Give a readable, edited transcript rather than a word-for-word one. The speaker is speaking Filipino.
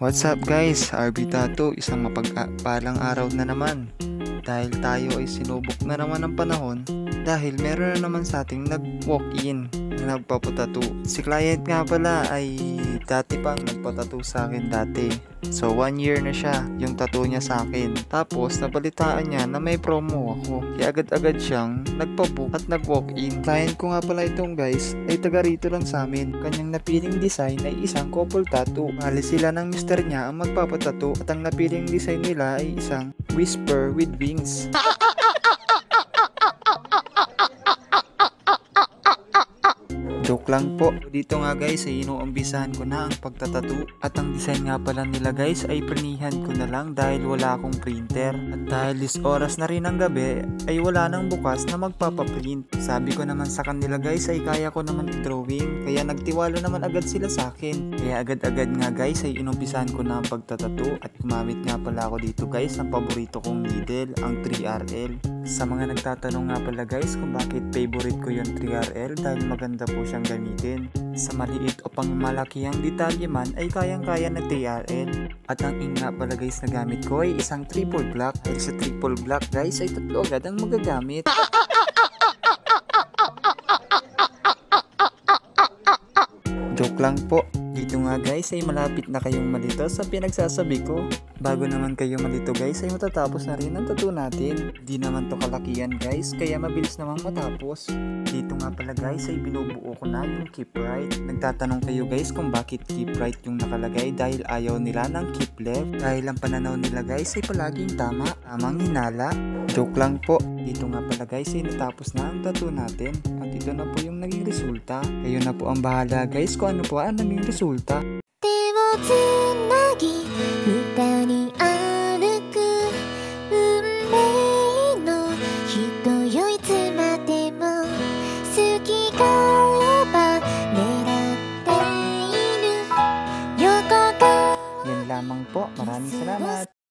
What's up guys? RB Tattoo, isang mapagpalang araw na naman. Dahil tayo ay sinubok na naman ng panahon dahil meron na naman sa ating nag-walk-in na nagpapatattoo. Si client nga pala ay dati pang nagpatattoo sa akin dati. So 1 year na siya yung tattoo niya sa akin. Tapos nabalitaan niya na may promo ako. Kaya agad-agad siyang nagpabook at nag-walk-in. Client ko nga pala itong guys ay taga rito lang sa amin. Kanyang napiling design ay isang couple tattoo. Bali sila ng mister niya ang magpapatattoo at ang napiling design nila ay isang whisper with wings. Joke lang po. Dito nga guys ay inuumpisahan ko na ang pagtatattoo. At ang design nga pala nila guys ay prinihan ko na lang dahil wala akong printer. At dahil this oras na rin ng gabi ay wala nang bukas na magpapaprint. Sabi ko naman sa kanila guys ay kaya ko naman i-drawing. Kaya nagtiwala naman agad sila sa akin. Kaya agad-agad nga guys ay inumpisahan ko na ang pagtatattoo. At gumamit nga pala ako dito guys ng paborito kong needle, ang 3RL. Sa mga nagtatanong nga pala guys kung bakit favorite ko yung 3RL dahil maganda po siyang gamitin. Sa maliit o pang malaki ang detalye man ay kayang-kaya ng 3RL. At ang ink nga pala guys na gamit ko ay isang triple black. Dahil sa triple black guys ay tatlo agad ang magagamit. Joke lang po. Dito nga guys ay malapit na kayong malito sa pinagsasabi ko. Bago naman kayo malito guys ay matatapos na rin ang tattoo natin. Di naman to kalakihan guys kaya mabilis namang matapos. Dito nga pala guys ay binubuo ko na yung keep right. Nagtatanong kayo guys kung bakit keep right yung nakalagay dahil ayaw nila ng keep left. Dahil ang pananaw nila guys ay palaging tamang hinala. Joke lang po. Dito nga pala guys ay natapos na ang tattoo natin. At ito na po yung naging resulta. Kayo na po ang bahala guys kung ano po ang naging resulta. Yan lamang po. Maraming salamat.